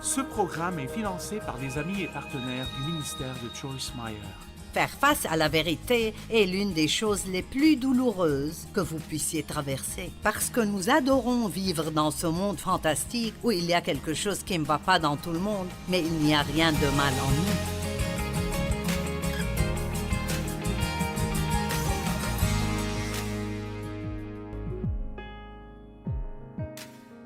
Ce programme est financé par les amis et partenaires du ministère de Joyce Meyer. Faire face à la vérité est l'une des choses les plus douloureuses que vous puissiez traverser. Parce que nous adorons vivre dans ce monde fantastique où il y a quelque chose qui ne va pas dans tout le monde, mais il n'y a rien de mal en nous.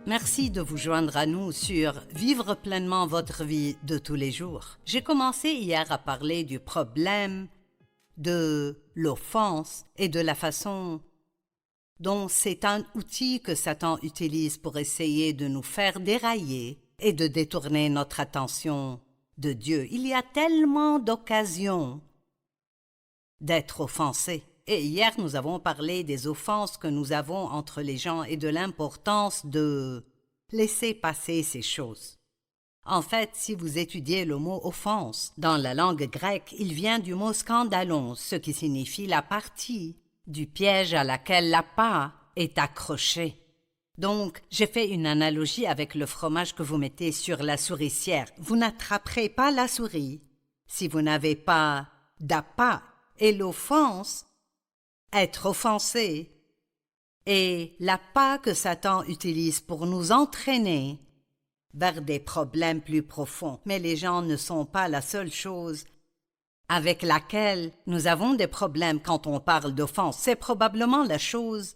Merci de vous joindre à nous sur Vivre pleinement votre vie de tous les jours. J'ai commencé hier à parler du problème de l'offense et de la façon dont c'est un outil que Satan utilise pour essayer de nous faire dérailler et de détourner notre attention de Dieu. Il y a tellement d'occasions d'être offensés. Et hier, nous avons parlé des offenses que nous avons entre les gens et de l'importance de laisser passer ces choses. En fait, si vous étudiez le mot « offense » dans la langue grecque, il vient du mot « scandalon », ce qui signifie la partie du piège à laquelle l'appât est accroché. Donc, j'ai fait une analogie avec le fromage que vous mettez sur la souricière. Vous n'attraperez pas la souris si vous n'avez pas d'appât. Et l'offense, être offensé, est l'appât que Satan utilise pour nous entraîner vers des problèmes plus profonds. Mais les gens ne sont pas la seule chose avec laquelle nous avons des problèmes quand on parle d'offense. C'est probablement la chose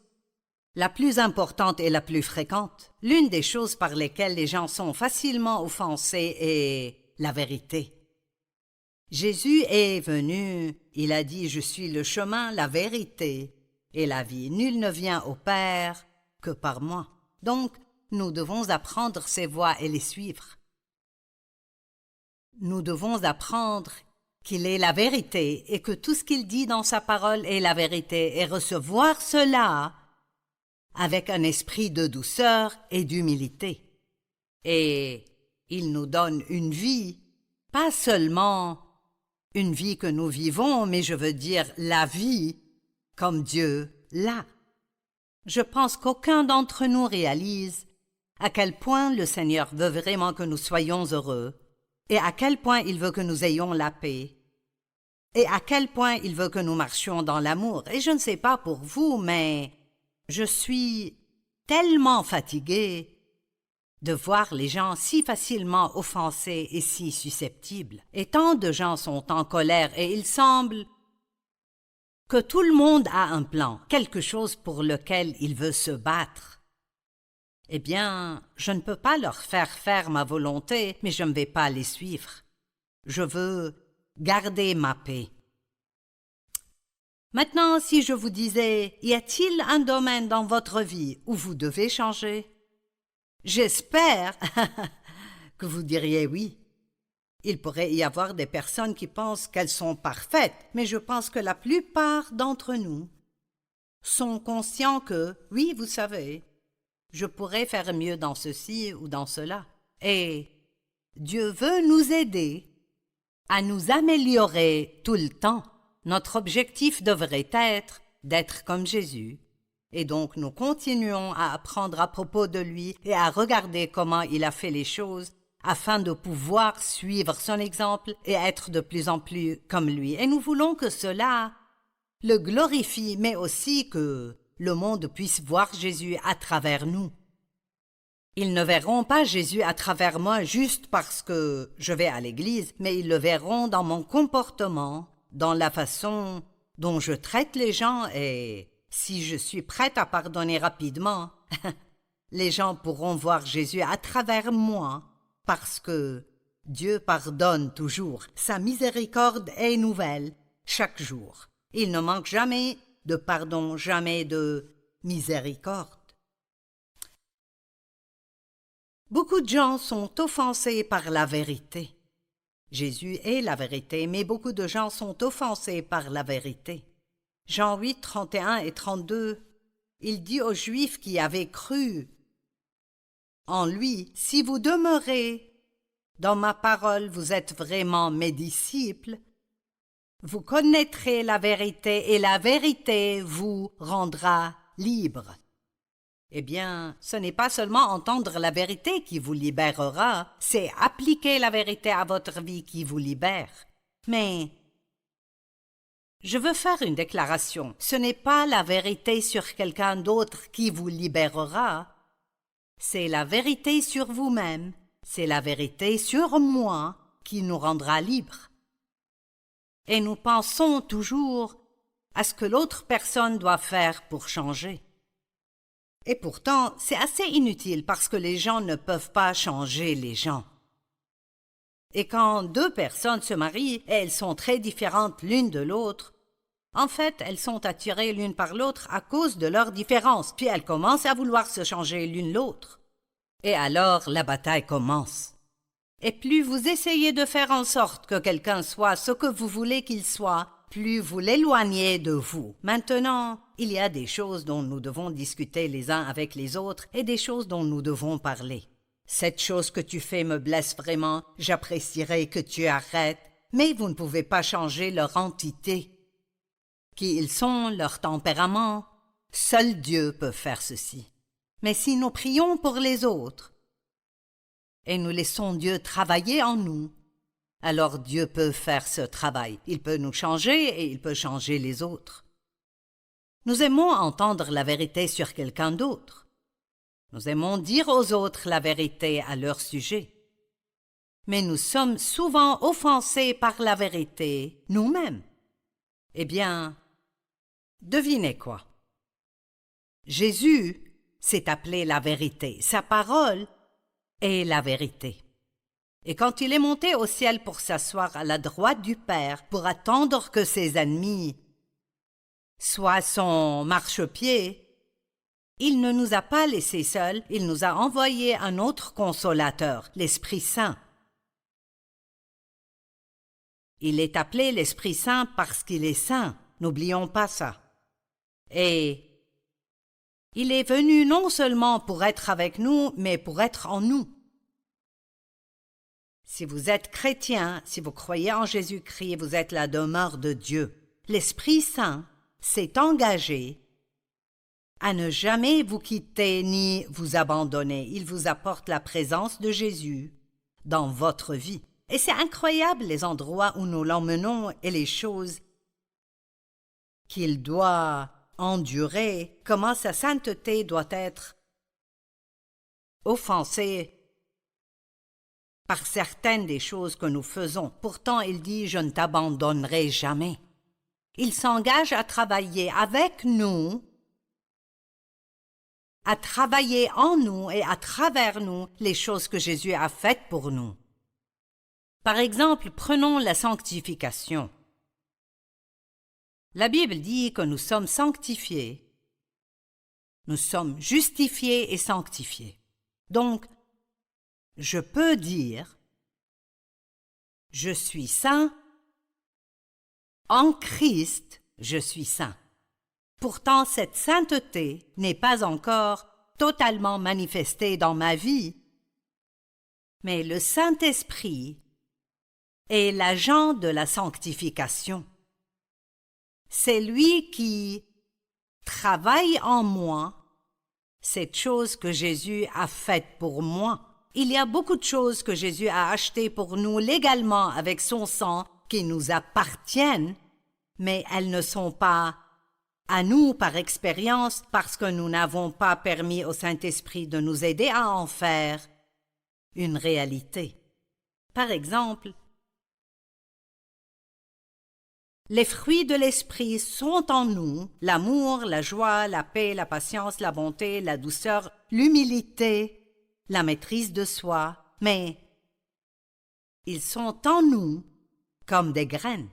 la plus importante et la plus fréquente. L'une des choses par lesquelles les gens sont facilement offensés est la vérité. Jésus est venu, il a dit « Je suis le chemin, la vérité et la vie. Nul ne vient au Père que par moi. » Donc, nous devons apprendre ses voies et les suivre. Nous devons apprendre qu'il est la vérité et que tout ce qu'il dit dans sa parole est la vérité et recevoir cela avec un esprit de douceur et d'humilité. Et il nous donne une vie, pas seulement une vie que nous vivons, mais je veux dire la vie comme Dieu l'a. Je pense qu'aucun d'entre nous réalise à quel point le Seigneur veut vraiment que nous soyons heureux et à quel point il veut que nous ayons la paix et à quel point il veut que nous marchions dans l'amour. Et je ne sais pas pour vous, mais je suis tellement fatiguée de voir les gens si facilement offensés et si susceptibles. Et tant de gens sont en colère et il semble que tout le monde a un plan, quelque chose pour lequel il veut se battre. Eh bien, je ne peux pas leur faire ma volonté, mais je ne vais pas les suivre. Je veux garder ma paix. Maintenant, si je vous disais, y a-t-il un domaine dans votre vie où vous devez changer? J'espère que vous diriez oui. Il pourrait y avoir des personnes qui pensent qu'elles sont parfaites, mais je pense que la plupart d'entre nous sont conscients que, oui, vous savez, je pourrais faire mieux dans ceci ou dans cela. Et Dieu veut nous aider à nous améliorer tout le temps. Notre objectif devrait être d'être comme Jésus. Et donc nous continuons à apprendre à propos de lui et à regarder comment il a fait les choses afin de pouvoir suivre son exemple et être de plus en plus comme lui. Et nous voulons que cela le glorifie, mais aussi que le monde puisse voir Jésus à travers nous. Ils ne verront pas Jésus à travers moi juste parce que je vais à l'église, mais ils le verront dans mon comportement, dans la façon dont je traite les gens et si je suis prête à pardonner rapidement, les gens pourront voir Jésus à travers moi parce que Dieu pardonne toujours. Sa miséricorde est nouvelle chaque jour. Il ne manque jamais de pardon, jamais de miséricorde. Beaucoup de gens sont offensés par la vérité. Jésus est la vérité, mais beaucoup de gens sont offensés par la vérité. Jean 8, 31 et 32, il dit aux Juifs qui avaient cru en lui, « Si vous demeurez dans ma parole, vous êtes vraiment mes disciples, vous connaîtrez la vérité et la vérité vous rendra libre. » Eh bien, ce n'est pas seulement entendre la vérité qui vous libérera, c'est appliquer la vérité à votre vie qui vous libère. Mais je veux faire une déclaration. Ce n'est pas la vérité sur quelqu'un d'autre qui vous libérera, c'est la vérité sur vous-même, c'est la vérité sur moi qui nous rendra libres. Et nous pensons toujours à ce que l'autre personne doit faire pour changer. Et pourtant, c'est assez inutile parce que les gens ne peuvent pas changer les gens. Et quand deux personnes se marient et elles sont très différentes l'une de l'autre, en fait, elles sont attirées l'une par l'autre à cause de leurs différences, puis elles commencent à vouloir se changer l'une l'autre. Et alors, la bataille commence. Et plus vous essayez de faire en sorte que quelqu'un soit ce que vous voulez qu'il soit, plus vous l'éloignez de vous. Maintenant, il y a des choses dont nous devons discuter les uns avec les autres et des choses dont nous devons parler. Cette chose que tu fais me blesse vraiment, j'apprécierais que tu arrêtes, mais vous ne pouvez pas changer leur entité. Qui ils sont, leur tempérament, seul Dieu peut faire ceci. Mais si nous prions pour les autres et nous laissons Dieu travailler en nous, alors Dieu peut faire ce travail. Il peut nous changer et il peut changer les autres. Nous aimons entendre la vérité sur quelqu'un d'autre. Nous aimons dire aux autres la vérité à leur sujet. Mais nous sommes souvent offensés par la vérité nous-mêmes. Eh bien, devinez quoi? Jésus s'est appelé la vérité. Sa parole est la vérité. Et quand il est monté au ciel pour s'asseoir à la droite du Père, pour attendre que ses ennemis soient son marchepied, il ne nous a pas laissés seuls, il nous a envoyé un autre consolateur, l'Esprit Saint. Il est appelé l'Esprit Saint parce qu'il est saint, n'oublions pas ça. Et il est venu non seulement pour être avec nous, mais pour être en nous. Si vous êtes chrétien, si vous croyez en Jésus-Christ, vous êtes la demeure de Dieu. L'Esprit Saint s'est engagé à ne jamais vous quitter ni vous abandonner. Il vous apporte la présence de Jésus dans votre vie. Et c'est incroyable les endroits où nous l'emmenons et les choses qu'il doit endurer, comment sa sainteté doit être offensée par certaines des choses que nous faisons. Pourtant, il dit « Je ne t'abandonnerai jamais ». Il s'engage à travailler avec nous, à travailler en nous et à travers nous les choses que Jésus a faites pour nous. Par exemple, prenons la sanctification. La Bible dit que nous sommes sanctifiés, nous sommes justifiés et sanctifiés. Donc, je peux dire « Je suis saint, en Christ, je suis saint ». Pourtant, cette sainteté n'est pas encore totalement manifestée dans ma vie, mais le Saint-Esprit est l'agent de la sanctification. C'est lui qui travaille en moi cette chose que Jésus a faite pour moi. Il y a beaucoup de choses que Jésus a achetées pour nous légalement avec son sang qui nous appartiennent, mais elles ne sont pas à nous par expérience parce que nous n'avons pas permis au Saint-Esprit de nous aider à en faire une réalité. Par exemple, les fruits de l'Esprit sont en nous, l'amour, la joie, la paix, la patience, la bonté, la douceur, l'humilité, la maîtrise de soi, mais ils sont en nous comme des graines.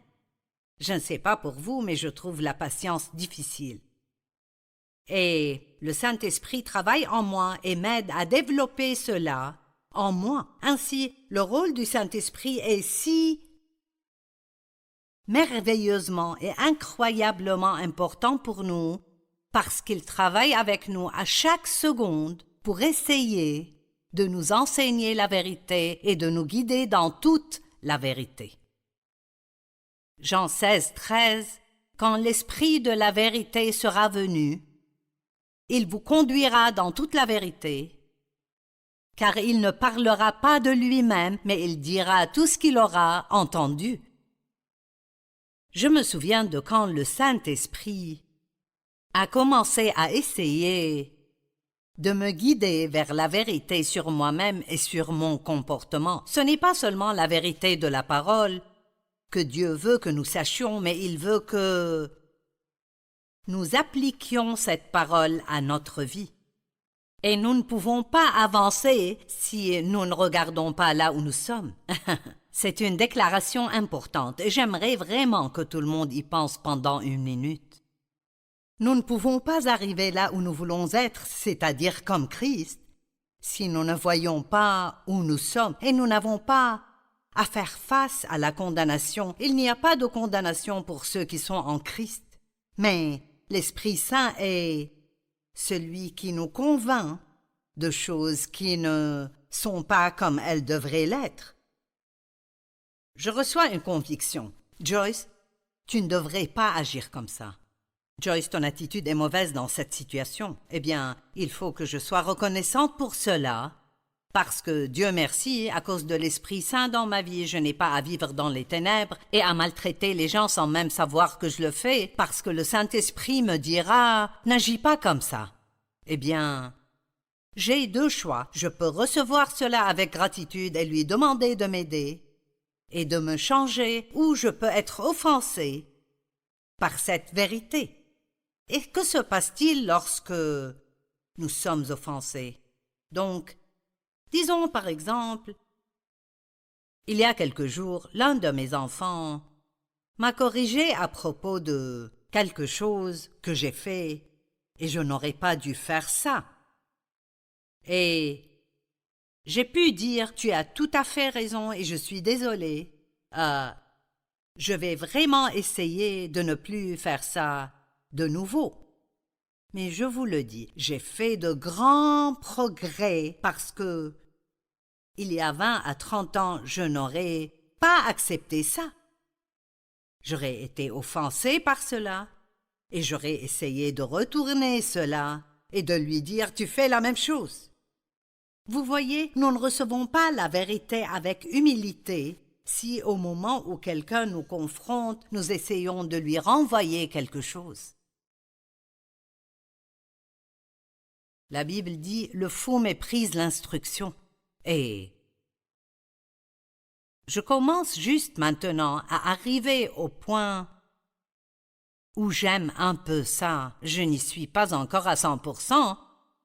Je ne sais pas pour vous, mais je trouve la patience difficile. Et le Saint-Esprit travaille en moi et m'aide à développer cela en moi. Ainsi, le rôle du Saint-Esprit est si merveilleusement et incroyablement important pour nous parce qu'il travaille avec nous à chaque seconde pour essayer de nous enseigner la vérité et de nous guider dans toute la vérité. Jean 16, 13, quand l'Esprit de la vérité sera venu, Il vous conduira dans toute la vérité, car il ne parlera pas de lui-même, mais il dira tout ce qu'il aura entendu. Je me souviens de quand le Saint-Esprit a commencé à essayer de me guider vers la vérité sur moi-même et sur mon comportement. Ce n'est pas seulement la vérité de la parole que Dieu veut que nous sachions, mais il veut que nous appliquions cette parole à notre vie. Et nous ne pouvons pas avancer si nous ne regardons pas là où nous sommes. C'est une déclaration importante et j'aimerais vraiment que tout le monde y pense pendant une minute. Nous ne pouvons pas arriver là où nous voulons être, c'est-à-dire comme Christ, si nous ne voyons pas où nous sommes et nous n'avons pas à faire face à la condamnation. Il n'y a pas de condamnation pour ceux qui sont en Christ, mais l'Esprit Saint est celui qui nous convainc de choses qui ne sont pas comme elles devraient l'être. Je reçois une conviction. Joyce, tu ne devrais pas agir comme ça. Joyce, ton attitude est mauvaise dans cette situation. Eh bien, il faut que je sois reconnaissante pour cela, parce que, Dieu merci, à cause de l'Esprit Saint dans ma vie, je n'ai pas à vivre dans les ténèbres et à maltraiter les gens sans même savoir que je le fais, parce que le Saint-Esprit me dira « N'agis pas comme ça ». Eh bien, j'ai deux choix. Je peux recevoir cela avec gratitude et lui demander de m'aider et de me changer, ou je peux être offensé par cette vérité. Et que se passe-t-il lorsque nous sommes offensés? Donc, disons par exemple, il y a quelques jours, l'un de mes enfants m'a corrigé à propos de quelque chose que j'ai fait et je n'aurais pas dû faire ça. Et j'ai pu dire « Tu as tout à fait raison et je suis désolée. Je vais vraiment essayer de ne plus faire ça de nouveau. » Mais je vous le dis, j'ai fait de grands progrès parce que, il y a 20 à 30 ans, je n'aurais pas accepté ça. J'aurais été offensée par cela et j'aurais essayé de retourner cela et de lui dire « Tu fais la même chose. » Vous voyez, nous ne recevons pas la vérité avec humilité si au moment où quelqu'un nous confronte, nous essayons de lui renvoyer quelque chose. La Bible dit « Le fou méprise l'instruction ». Et je commence juste maintenant à arriver au point où j'aime un peu ça. Je n'y suis pas encore à 100%,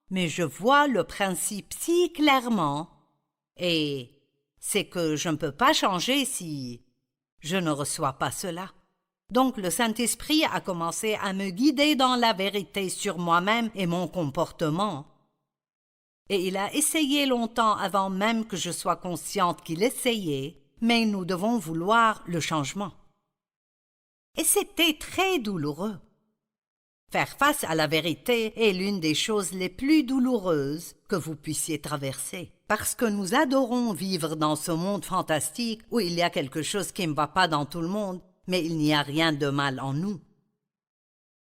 mais je vois le principe si clairement et c'est que je ne peux pas changer si je ne reçois pas cela. Donc le Saint-Esprit a commencé à me guider dans la vérité sur moi-même et mon comportement. Et il a essayé longtemps avant même que je sois consciente qu'il essayait, mais nous devons vouloir le changement. Et c'était très douloureux. Faire face à la vérité est l'une des choses les plus douloureuses que vous puissiez traverser, parce que nous adorons vivre dans ce monde fantastique où il y a quelque chose qui ne va pas dans tout le monde, mais il n'y a rien de mal en nous.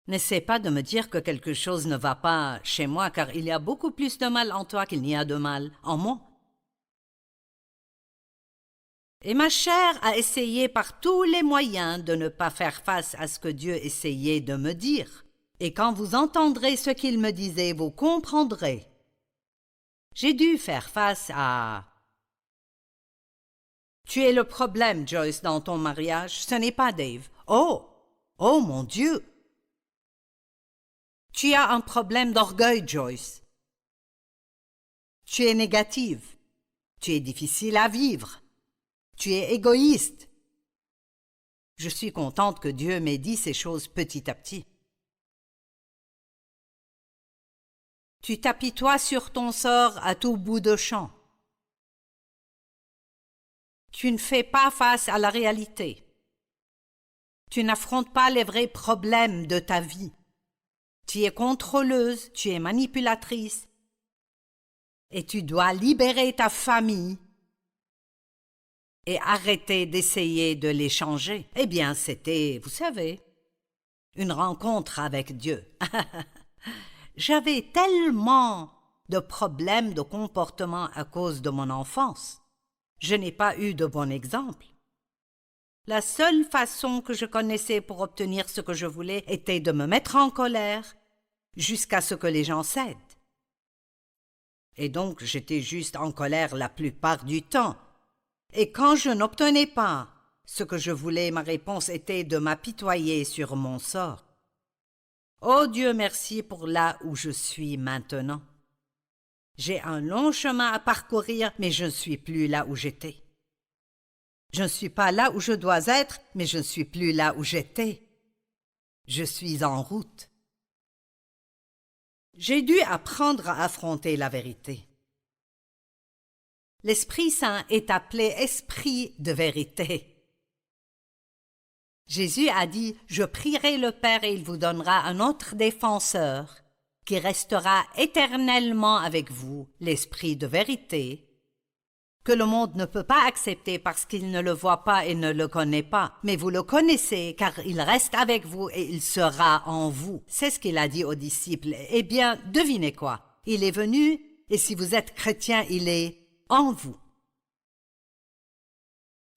N'essaie pas de me dire que quelque chose ne va pas chez moi, car il y a beaucoup plus de mal en toi qu'il n'y a de mal en moi. Et ma chair a essayé par tous les moyens de ne pas faire face à ce que Dieu essayait de me dire. Et quand vous entendrez ce qu'il me disait, vous comprendrez. J'ai dû faire face à... Tu es le problème, Joyce, dans ton mariage, ce n'est pas Dave. Oh mon Dieu! Tu as un problème d'orgueil, Joyce. Tu es négative. Tu es difficile à vivre. Tu es égoïste. Je suis contente que Dieu m'ait dit ces choses petit à petit. Tu t'apitoies sur ton sort à tout bout de champ. Tu ne fais pas face à la réalité. Tu n'affrontes pas les vrais problèmes de ta vie. Tu es contrôleuse, tu es manipulatrice. Et tu dois libérer ta famille et arrêter d'essayer de les changer. Eh bien, c'était, vous savez, une rencontre avec Dieu. J'avais tellement de problèmes de comportement à cause de mon enfance. Je n'ai pas eu de bon exemple. La seule façon que je connaissais pour obtenir ce que je voulais était de me mettre en colère jusqu'à ce que les gens cèdent. Et donc j'étais juste en colère la plupart du temps. Et quand je n'obtenais pas ce que je voulais, ma réponse était de m'apitoyer sur mon sort. Oh Dieu merci pour là où je suis maintenant. J'ai un long chemin à parcourir, mais je ne suis plus là où j'étais. Je ne suis pas là où je dois être, mais je ne suis plus là où j'étais. Je suis en route. J'ai dû apprendre à affronter la vérité. L'Esprit Saint est appelé Esprit de vérité. Jésus a dit « Je prierai le Père et il vous donnera un autre défenseur qui restera éternellement avec vous, l'Esprit de vérité, que le monde ne peut pas accepter parce qu'il ne le voit pas et ne le connaît pas, mais vous le connaissez car il reste avec vous et il sera en vous. » C'est ce qu'il a dit aux disciples. Eh bien, devinez quoi? Il est venu et si vous êtes chrétien, il est en vous.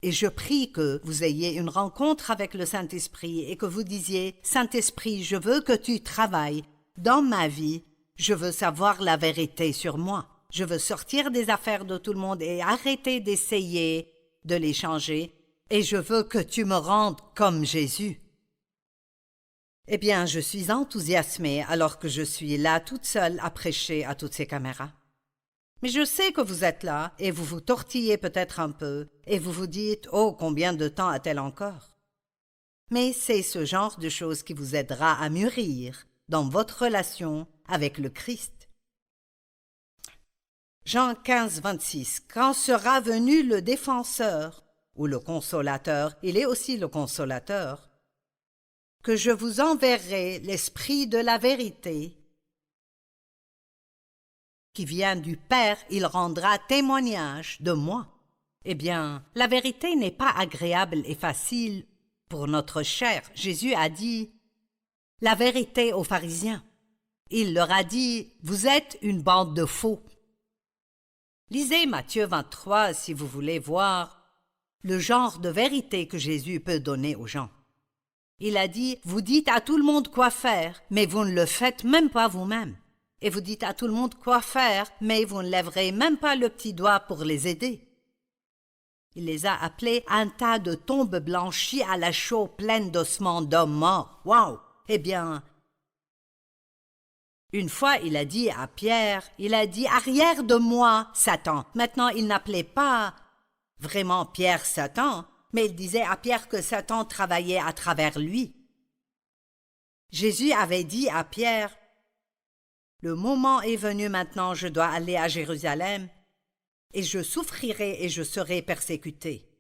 Et je prie que vous ayez une rencontre avec le Saint-Esprit et que vous disiez « Saint-Esprit, je veux que tu travailles dans ma vie, je veux savoir la vérité sur moi. Je veux sortir des affaires de tout le monde et arrêter d'essayer de les changer et je veux que tu me rendes comme Jésus. » Eh bien, je suis enthousiasmée alors que je suis là toute seule à prêcher à toutes ces caméras. Mais je sais que vous êtes là et vous vous tortillez peut-être un peu et vous vous dites « Oh, combien de temps a-t-elle encore ?» Mais c'est ce genre de choses qui vous aidera à mûrir dans votre relation avec le Christ. Jean 15, 26. Quand sera venu le défenseur ou le consolateur, il est aussi le consolateur, que je vous enverrai l'Esprit de la vérité, qui vient du Père, il rendra témoignage de moi. Eh bien, la vérité n'est pas agréable et facile pour notre chair. Jésus a dit la vérité aux pharisiens. Il leur a dit « Vous êtes une bande de faux ». Lisez Matthieu 23 si vous voulez voir le genre de vérité que Jésus peut donner aux gens. Il a dit « Vous dites à tout le monde quoi faire, mais vous ne le faites même pas vous-même. Et vous dites à tout le monde quoi faire, mais vous ne lèverez même pas le petit doigt pour les aider. » Il les a appelés un tas de tombes blanchies à la chaux pleines d'ossements d'hommes morts. Waouh! Eh bien, une fois il a dit à Pierre, il a dit « Arrière de moi, Satan ». Maintenant, il n'appelait pas vraiment Pierre Satan, mais il disait à Pierre que Satan travaillait à travers lui. Jésus avait dit à Pierre « Le moment est venu maintenant, je dois aller à Jérusalem, et je souffrirai et je serai persécuté. »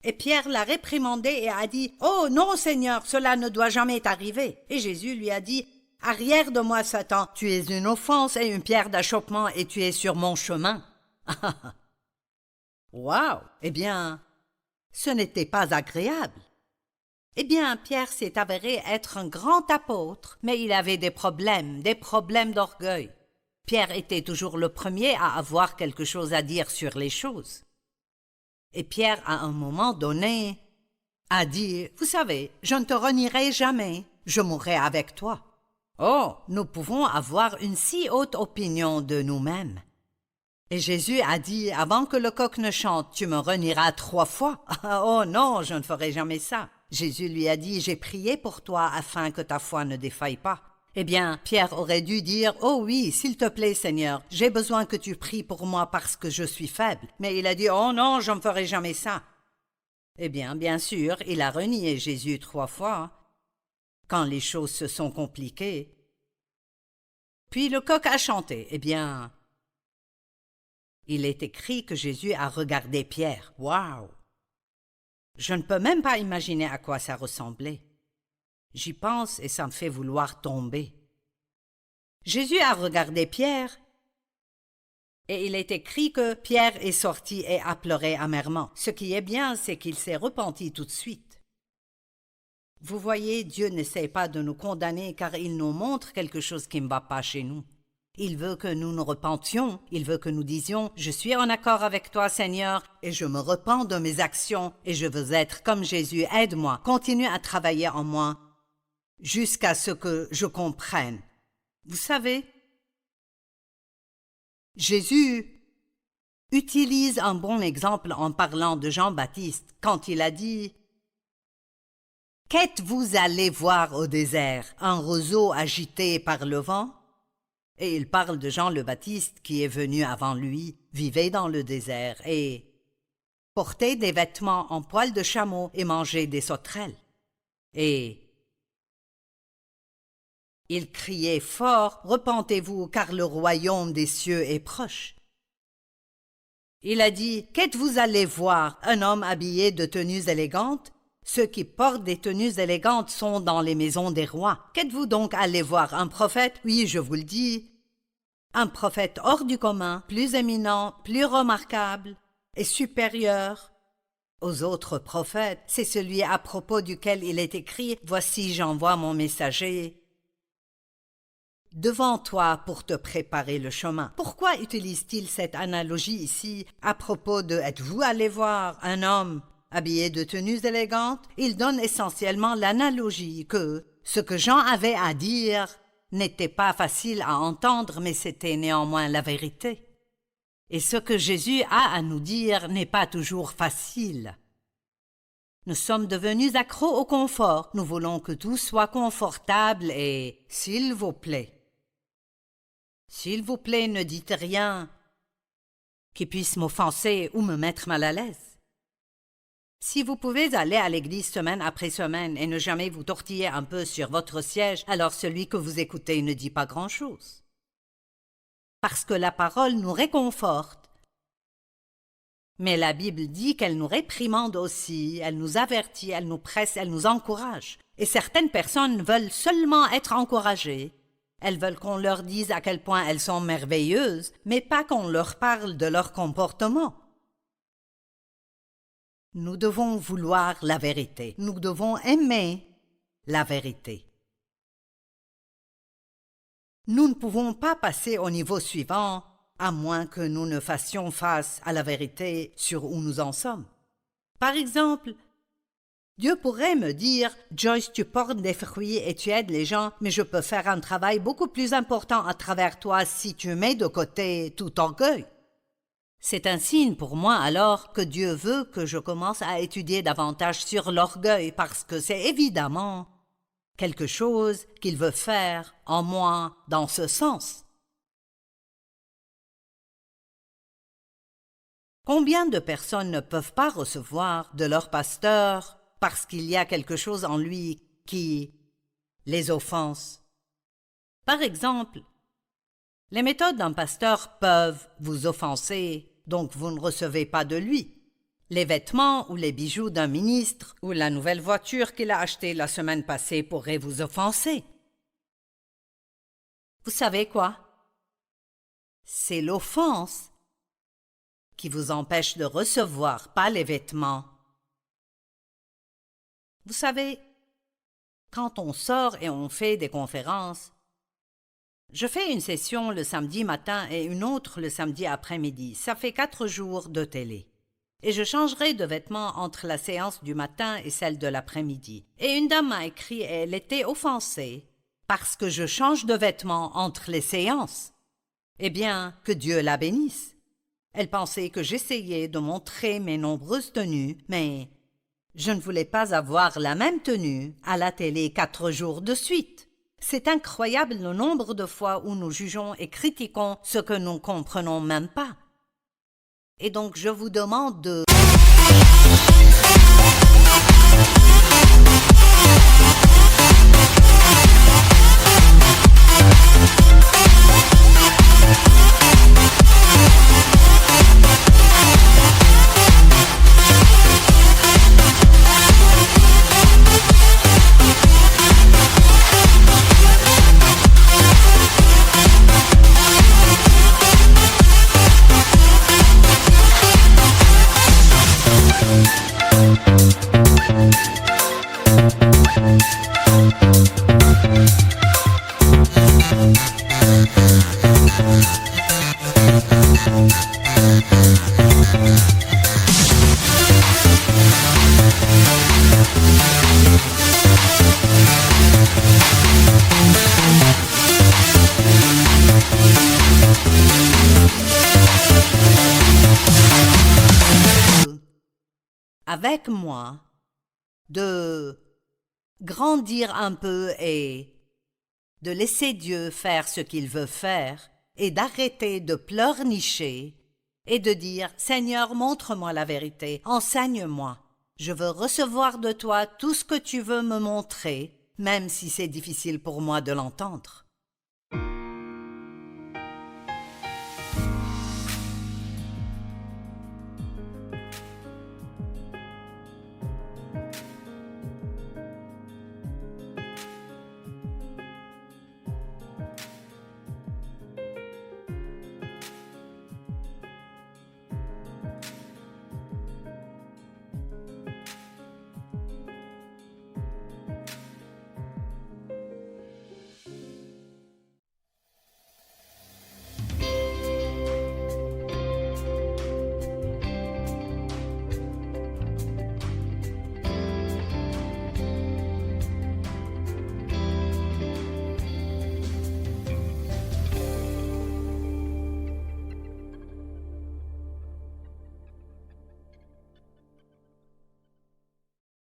Et Pierre l'a réprimandé et a dit « Oh non, Seigneur, cela ne doit jamais t'arriver. » Et Jésus lui a dit « Arrière de moi, Satan, tu es une offense et une pierre d'achoppement et tu es sur mon chemin. » Waouh! Eh bien, ce n'était pas agréable. Eh bien, Pierre s'est avéré être un grand apôtre, mais il avait des problèmes d'orgueil. Pierre était toujours le premier à avoir quelque chose à dire sur les choses. Et Pierre, à un moment donné, a dit « Vous savez, je ne te renierai jamais, je mourrai avec toi. » Oh, nous pouvons avoir une si haute opinion de nous-mêmes. Et Jésus a dit « Avant que le coq ne chante, tu me renieras 3 fois. » Oh non, je ne ferai jamais ça. Jésus lui a dit « J'ai prié pour toi afin que ta foi ne défaille pas. » Eh bien, Pierre aurait dû dire « Oh oui, s'il te plaît, Seigneur, j'ai besoin que tu pries pour moi parce que je suis faible. » Mais il a dit « Oh non, je ne ferai jamais ça. » Eh bien sûr, il a renié Jésus 3 fois, quand les choses se sont compliquées. Puis le coq a chanté. Eh bien, il est écrit que Jésus a regardé Pierre. Waouh! Je ne peux même pas imaginer à quoi ça ressemblait. J'y pense et ça me fait vouloir tomber. Jésus a regardé Pierre et il est écrit que Pierre est sorti et a pleuré amèrement. Ce qui est bien, c'est qu'il s'est repenti tout de suite. Vous voyez, Dieu n'essaie pas de nous condamner car il nous montre quelque chose qui ne va pas chez nous. Il veut que nous nous repentions, il veut que nous disions « Je suis en accord avec toi, Seigneur, et je me repens de mes actions, et je veux être comme Jésus, aide-moi, continue à travailler en moi, jusqu'à ce que je comprenne. » Vous savez, Jésus utilise un bon exemple en parlant de Jean-Baptiste quand il a dit « Qu'êtes-vous allé voir au désert, un roseau agité par le vent ?» Et il parle de Jean le Baptiste qui est venu avant lui, vivait dans le désert et portait des vêtements en poil de chameau et mangeait des sauterelles. Et il criait fort, « Repentez-vous, car le royaume des cieux est proche. » Il a dit, « Qu'êtes-vous allé voir, un homme habillé de tenues élégantes? Ceux qui portent des tenues élégantes sont dans les maisons des rois. Qu'êtes-vous donc allé voir, un prophète? Oui, je vous le dis, un prophète hors du commun, plus éminent, plus remarquable et supérieur aux autres prophètes. C'est celui à propos duquel il est écrit, « Voici, j'envoie mon messager devant toi pour te préparer le chemin. » Pourquoi utilise-t-il cette analogie ici à propos de « Êtes-vous allé voir un homme habillé de tenues élégantes ?» Il donne essentiellement l'analogie que ce que Jean avait à dire n'était pas facile à entendre, mais c'était néanmoins la vérité. Et ce que Jésus a à nous dire n'est pas toujours facile. Nous sommes devenus accros au confort. Nous voulons que tout soit confortable et « s'il vous plaît ». S'il vous plaît, ne dites rien qui puisse m'offenser ou me mettre mal à l'aise. Si vous pouvez aller à l'église semaine après semaine et ne jamais vous tortiller un peu sur votre siège, alors celui que vous écoutez ne dit pas grand-chose. Parce que la parole nous réconforte. Mais la Bible dit qu'elle nous réprimande aussi, elle nous avertit, elle nous presse, elle nous encourage. Et certaines personnes veulent seulement être encouragées. Elles veulent qu'on leur dise à quel point elles sont merveilleuses, mais pas qu'on leur parle de leur comportement. Nous devons vouloir la vérité. Nous devons aimer la vérité. Nous ne pouvons pas passer au niveau suivant à moins que nous ne fassions face à la vérité sur où nous en sommes. Par exemple, Dieu pourrait me dire « Joyce, tu portes des fruits et tu aides les gens, mais je peux faire un travail beaucoup plus important à travers toi si tu mets de côté tout orgueil. » C'est un signe pour moi alors que Dieu veut que je commence à étudier davantage sur l'orgueil parce que c'est évidemment quelque chose qu'il veut faire en moi dans ce sens. Combien de personnes ne peuvent pas recevoir de leur pasteur parce qu'il y a quelque chose en lui qui les offense? Par exemple, les méthodes d'un pasteur peuvent vous offenser, donc vous ne recevez pas de lui. Les vêtements ou les bijoux d'un ministre ou la nouvelle voiture qu'il a achetée la semaine passée pourraient vous offenser. Vous savez quoi? C'est l'offense qui vous empêche de recevoir, pas les vêtements. Vous savez, quand on sort et on fait des conférences, je fais une session le samedi matin et une autre le samedi après-midi. Ça fait 4 jours de télé. Et je changerai de vêtements entre la séance du matin et celle de l'après-midi. Et une dame m'a écrit et elle était offensée parce que je change de vêtements entre les séances. Eh bien, que Dieu la bénisse. Elle pensait que j'essayais de montrer mes nombreuses tenues, mais je ne voulais pas avoir la même tenue à la télé 4 jours de suite. C'est incroyable le nombre de fois où nous jugeons et critiquons ce que nous ne comprenons même pas. Et donc je vous demande de... Avec moi, de grandir un peu et de laisser Dieu faire ce qu'il veut faire et d'arrêter de pleurnicher et de dire « Seigneur, montre-moi la vérité, enseigne-moi. Je veux recevoir de toi tout ce que tu veux me montrer, même si c'est difficile pour moi de l'entendre. »